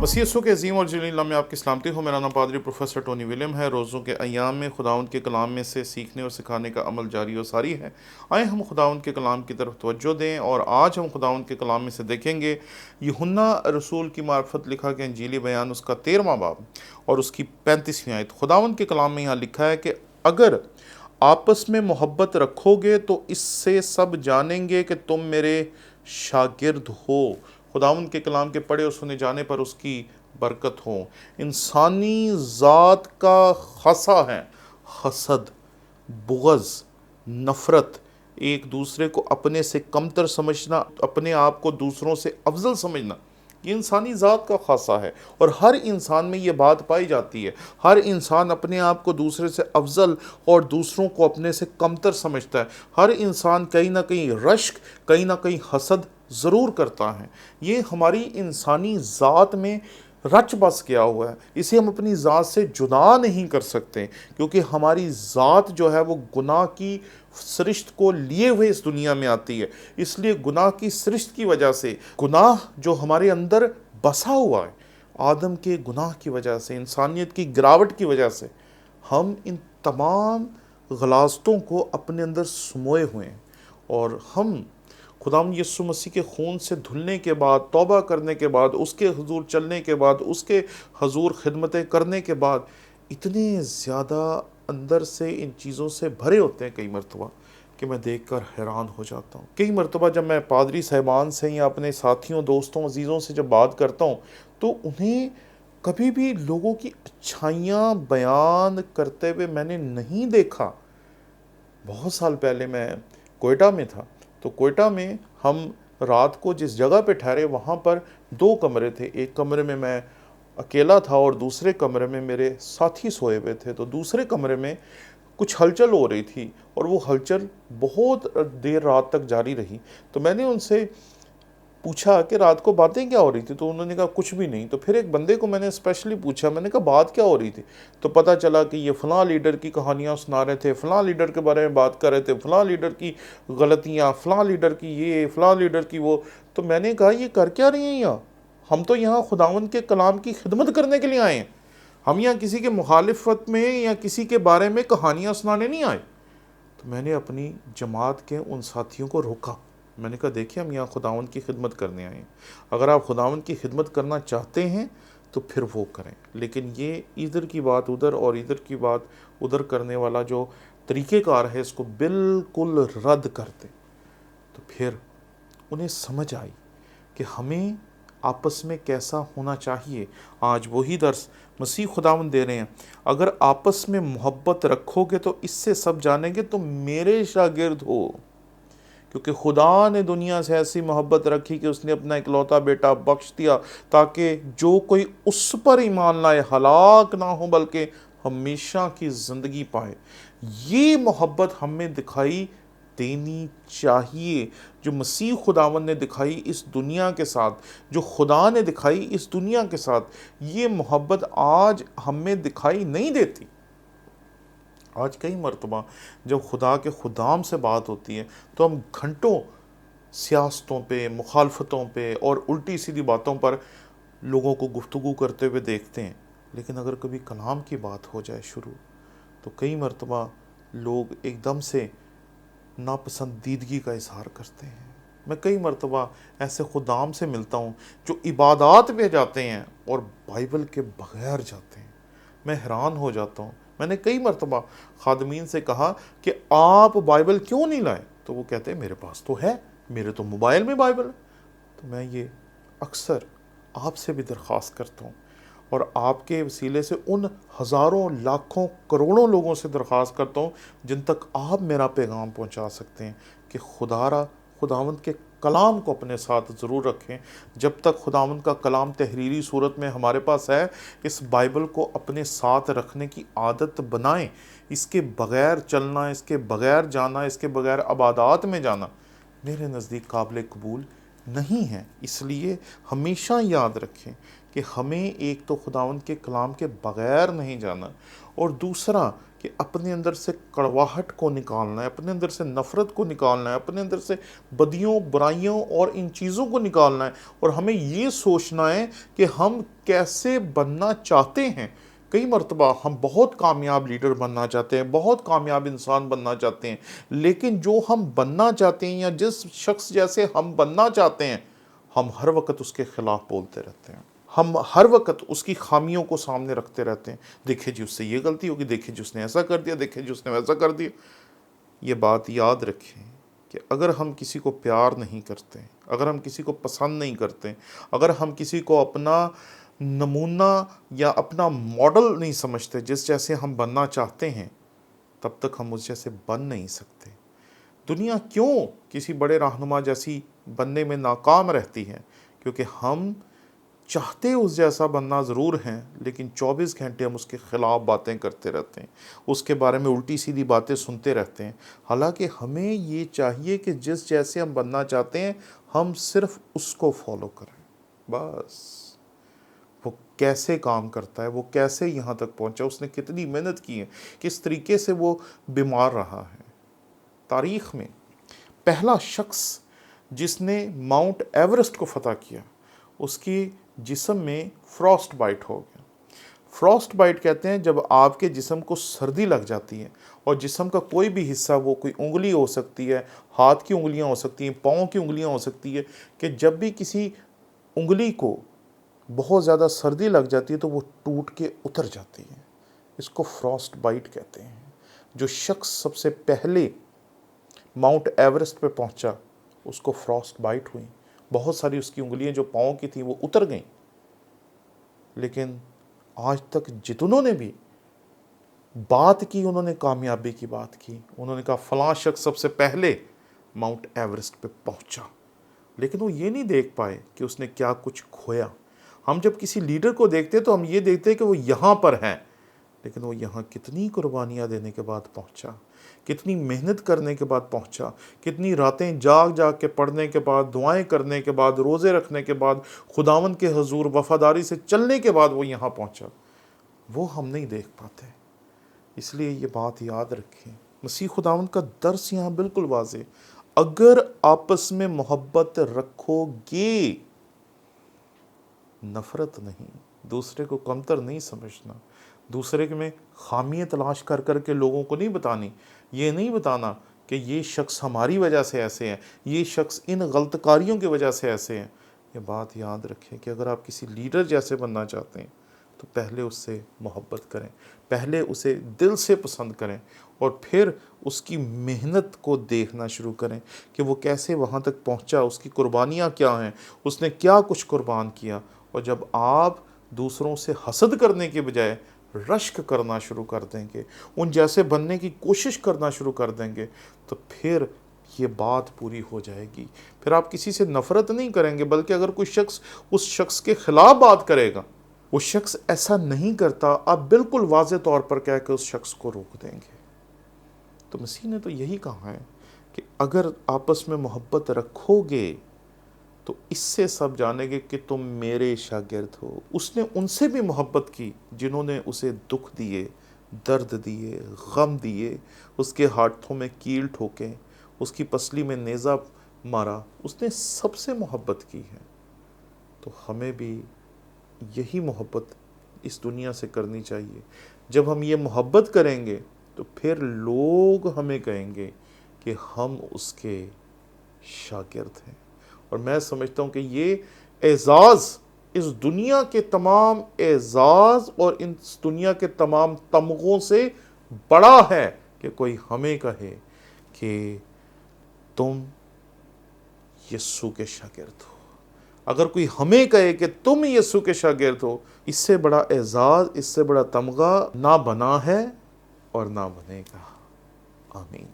मसीह यीशु के अजीम और जलील नाम में आपकी सलामती हो। मेरा नाम पादरी प्रोफेसर टोनी विलियम है। रोज़ों के अय्याम में खुदावंद के कलाम में से सीखने और सिखाने का अमल जारी और सारी है। आए हम खुदावंद के कलाम की तरफ तवज्जो दें, और आज हम खुदावंद के कलाम में से देखेंगे यूहन्ना रसूल की मार्फत लिखा गया इंजीली बयान, उसका 13वां बाब और उसकी 35वीं आयत। खुदावंद के कलाम में यहाँ लिखा है कि अगर आपस में मोहब्बत रखोगे तो इससे सब जानेंगे कि तुम मेरे शागिर्द हो। खुदावंद के कलाम के पढ़े और सुने जाने पर उसकी बरकत हो। इंसानी ज़ात का खासा है हसद, बुग़्ज़, नफ़रत, एक दूसरे को अपने से कमतर समझना, अपने आप को दूसरों से अफजल समझना। ये इंसानी ज़ात का खासा है और हर इंसान में ये बात पाई जाती है। हर इंसान अपने आप को दूसरे से अफजल और दूसरों को अपने से कमतर समझता है। हर इंसान कहीं ना कहीं रश्क, कहीं ना कहीं हसद ज़रूर करता है। ये हमारी इंसानी ज़ात में रच बस गया हुआ है। इसे हम अपनी ज़ात से जुदा नहीं कर सकते, क्योंकि हमारी ज़ात जो है वो गुनाह की सृष्ट को लिए हुए इस दुनिया में आती है। इसलिए गुनाह की सृष्ट की वजह से, गुनाह जो हमारे अंदर बसा हुआ है आदम के गुनाह की वजह से, इंसानियत की गिरावट की वजह से, हम इन तमाम गलास्तों को अपने अंदर समोए हुए हैं। और हम खुदावंद यीशु मसीह के खून से धुलने के बाद, तौबा करने के बाद, उसके हुजूर चलने के बाद, उसके हुजूर खिदमतें करने के बाद इतने ज़्यादा अंदर से इन चीज़ों से भरे होते हैं कई मरतबा कि मैं देखकर हैरान हो जाता हूँ। कई मरतबा जब मैं पादरी साहिबान से या अपने साथियों, दोस्तों, अजीज़ों से जब बात करता हूँ तो उन्हें कभी भी लोगों की अच्छाइयाँ बयान करते हुए मैंने नहीं देखा। बहुत साल पहले मैं कोयटा में था, तो कोयटा में हम रात को जिस जगह पे ठहरे वहाँ पर 2 कमरे थे। एक कमरे में मैं अकेला था और दूसरे कमरे में मेरे साथी सोए हुए थे। तो दूसरे कमरे में कुछ हलचल हो रही थी और वो हलचल बहुत देर रात तक जारी रही। तो मैंने उनसे पूछा कि रात को बातें क्या हो रही थी, तो उन्होंने कहा कुछ भी नहीं। तो फिर एक बंदे को मैंने स्पेशली पूछा, मैंने कहा बात क्या हो रही थी, तो पता चला कि ये फ़लाँ लीडर की कहानियाँ सुना रहे थे, फ़लाँ लीडर के बारे में बात कर रहे थे, फ़लाँ लीडर की गलतियाँ, फ़लाँ लीडर की ये, फ़लाँ लीडर की वो। तो मैंने कहा ये कर क्या रही हैं यहाँ? हम तो यहाँ खुदावंद के कलाम की खिदमत करने के लिए आए हैं। हम यहाँ किसी के मुखालिफत में या किसी के बारे में कहानियाँ सुनाने नहीं आए। तो मैंने अपनी जमात के उन साथियों को रोका। मैंने कहा देखिए, हम यहाँ खुदावंद की खिदमत करने आए हैं। अगर आप खुदावंद की खिदमत करना चाहते हैं तो फिर वो करें, लेकिन ये इधर की बात उधर और इधर की बात उधर करने वाला जो तरीक़ेकार है, इसको बिल्कुल रद्द कर दें। तो फिर उन्हें समझ आई कि हमें आपस में कैसा होना चाहिए। आज वही दर्स मसीह खुदावंद दे रहे हैं। अगर आपस में मोहब्बत रखोगे तो इससे सब जानेंगे तुम मेरे शागिर्द हो, क्योंकि खुदा ने दुनिया से ऐसी मोहब्बत रखी कि उसने अपना इकलौता बेटा बख्श दिया, ताकि जो कोई उस पर ईमान लाए हलाक ना हो बल्कि हमेशा की ज़िंदगी पाए। ये मोहब्बत हमें दिखाई देनी चाहिए, जो मसीह खुदावंद ने दिखाई इस दुनिया के साथ, जो खुदा ने दिखाई इस दुनिया के साथ। ये मोहब्बत आज हमें दिखाई नहीं देती। आज कई मरतबा जब खुदा के खुदाम से बात होती है तो हम घंटों सियासतों पे, मुखालफतों पे और उल्टी सीधी बातों पर लोगों को गुफ्तगू करते हुए देखते हैं। लेकिन अगर कभी कलाम की बात हो जाए शुरू, तो कई मरतबा लोग एकदम से नापसंदीदगी का इजहार करते हैं। मैं कई मरतबा ऐसे खुदाम से मिलता हूँ जो इबादत में जाते हैं और बाइबल के बगैर जाते हैं। मैं हैरान हो जाता हूँ। मैंने कई मरतबा खादमीन से कहा कि आप बाइबल क्यों नहीं लाए, तो वो कहते हैं मेरे पास तो है, मेरे तो मोबाइल में बाइबल है। तो मैं ये अक्सर आपसे भी दरख्वास्त करता हूँ और आपके वसीले से उन हज़ारों, लाखों, करोड़ों लोगों से दरख्वास्त करता हूँ जिन तक आप मेरा पैगाम पहुँचा सकते हैं कि खुदावंद के कलाम को अपने साथ ज़रूर रखें। जब तक खुदावंद का कलाम तहरीरी सूरत में हमारे पास है, इस बाइबल को अपने साथ रखने की आदत बनाएं। इसके बग़ैर चलना, इसके बग़ैर जाना, इसके बग़ैर इबादत में जाना मेरे नज़दीक काबिल कबूल नहीं है। इसलिए हमेशा याद रखें कि हमें एक तो खुदावंद के कलाम के बग़ैर नहीं जाना, और दूसरा کہ اپنے اندر سے کڑواہٹ کو نکالنا ہے، اپنے اندر سے نفرت کو نکالنا ہے، اپنے اندر سے بدیوں برائیوں اور ان چیزوں کو نکالنا ہے، اور ہمیں یہ سوچنا ہے کہ ہم کیسے بننا چاہتے ہیں۔ کئی مرتبہ ہم بہت کامیاب لیڈر بننا چاہتے ہیں، بہت کامیاب انسان بننا چاہتے ہیں، لیکن جو ہم بننا چاہتے ہیں یا جس شخص جیسے ہم بننا چاہتے ہیں، ہم ہر وقت اس کے خلاف بولتے رہتے ہیں، ہم ہر وقت اس کی خامیوں کو سامنے رکھتے رہتے ہیں۔ دیکھیں جی اس سے یہ غلطی ہوگی، دیکھیں جی اس نے ایسا کر دیا، دیکھیں جی اس نے ویسا کر دیا۔ یہ بات یاد رکھیں کہ اگر ہم کسی کو پیار نہیں کرتے، اگر ہم کسی کو پسند نہیں کرتے، اگر ہم کسی کو اپنا نمونہ یا اپنا ماڈل نہیں سمجھتے جس جیسے ہم بننا چاہتے ہیں، تب تک ہم اس جیسے بن نہیں سکتے۔ دنیا کیوں کسی بڑے رہنما جیسی بننے میں ناکام رہتی ہے؟ کیونکہ ہم چاہتے اس جیسا بننا ضرور ہیں، لیکن 24 گھنٹے ہم اس کے خلاف باتیں کرتے رہتے ہیں، اس کے بارے میں الٹی سیدھی باتیں سنتے رہتے ہیں۔ حالانکہ ہمیں یہ چاہیے کہ جس جیسے ہم بننا چاہتے ہیں ہم صرف اس کو فالو کریں، بس۔ وہ کیسے کام کرتا ہے، وہ کیسے یہاں تک پہنچا، اس نے کتنی محنت کی ہے، کس طریقے سے وہ بیمار رہا ہے۔ تاریخ میں پہلا شخص جس نے ماؤنٹ ایورسٹ کو فتح کیا، اس کی جسم میں فراسٹ بائٹ ہو گیا۔ فراسٹ بائٹ کہتے ہیں جب آپ کے جسم کو سردی لگ جاتی ہے اور جسم کا کوئی بھی حصہ، وہ کوئی انگلی ہو سکتی ہے، ہاتھ کی انگلیاں ہو سکتی ہیں، پاؤں کی انگلیاں ہو سکتی ہے، کہ جب بھی کسی انگلی کو بہت زیادہ سردی لگ جاتی ہے تو وہ ٹوٹ کے اتر جاتی ہے۔ اس کو فراسٹ بائٹ کہتے ہیں۔ جو شخص سب سے پہلے ماؤنٹ ایورسٹ پہ پہنچا اس کو فراسٹ بائٹ ہوئی، بہت ساری اس کی انگلیاں جو پاؤں کی تھیں وہ اتر گئیں۔ لیکن آج تک جتنوں نے بھی بات کی، انہوں نے کامیابی کی بات کی، انہوں نے کہا فلاں شخص سب سے پہلے ماؤنٹ ایورسٹ پہ پہنچا، لیکن وہ یہ نہیں دیکھ پائے کہ اس نے کیا کچھ کھویا۔ ہم جب کسی لیڈر کو دیکھتے تو ہم یہ دیکھتے ہیں کہ وہ یہاں پر ہیں، لیکن وہ یہاں کتنی قربانیاں دینے کے بعد پہنچا، کتنی محنت کرنے کے بعد پہنچا، کتنی راتیں جاگ جاگ کے پڑھنے کے بعد، دعائیں کرنے کے بعد، روزے رکھنے کے بعد، خداوند کے حضور وفاداری سے چلنے کے بعد وہ یہاں پہنچا۔ وہ ہم نہیں دیکھ پاتے۔ اس لیے یہ بات یاد رکھیں، مسیح خداوند کا درس یہاں بالکل واضح، اگر آپس میں محبت رکھو گے، نفرت نہیں، دوسرے کو کمتر نہیں سمجھنا، دوسرے میں خامیاں تلاش کر کر کے لوگوں کو نہیں بتانی، یہ نہیں بتانا کہ یہ شخص ہماری وجہ سے ایسے ہیں، یہ شخص ان غلط کاریوں کی وجہ سے ایسے ہیں۔ یہ بات یاد رکھیں کہ اگر آپ کسی لیڈر جیسے بننا چاہتے ہیں تو پہلے اس سے محبت کریں، پہلے اسے دل سے پسند کریں، اور پھر اس کی محنت کو دیکھنا شروع کریں کہ وہ کیسے وہاں تک پہنچا، اس کی قربانیاں کیا ہیں، اس نے کیا کچھ قربان کیا۔ اور جب آپ دوسروں سے حسد کرنے کے بجائے رشک کرنا شروع کر دیں گے، ان جیسے بننے کی کوشش کرنا شروع کر دیں گے، تو پھر یہ بات پوری ہو جائے گی۔ پھر آپ کسی سے نفرت نہیں کریں گے، بلکہ اگر کوئی شخص اس شخص کے خلاف بات کرے گا، وہ شخص ایسا نہیں کرتا، آپ بالکل واضح طور پر کہہ کے اس شخص کو روک دیں گے۔ تو مسیح نے تو یہی کہا ہے کہ اگر آپس میں محبت رکھو گے تو اس سے سب جانیں گے کہ تم میرے شاگرد ہو۔ اس نے ان سے بھی محبت کی جنہوں نے اسے دکھ دیے، درد دیے، غم دیے، اس کے ہاتھوں میں کیل ٹھوکے، اس کی پسلی میں نیزہ مارا، اس نے سب سے محبت کی ہے۔ تو ہمیں بھی یہی محبت اس دنیا سے کرنی چاہیے۔ جب ہم یہ محبت کریں گے تو پھر لوگ ہمیں کہیں گے کہ ہم اس کے شاگرد ہیں۔ اور میں سمجھتا ہوں کہ یہ اعزاز اس دنیا کے تمام اعزاز اور اس دنیا کے تمام تمغوں سے بڑا ہے کہ کوئی ہمیں کہے کہ تم یسوع کے شاگرد ہو۔ اگر کوئی ہمیں کہے کہ تم یسوع کے شاگرد ہو، اس سے بڑا اعزاز، اس سے بڑا تمغہ نہ بنا ہے اور نہ بنے گا۔ آمین۔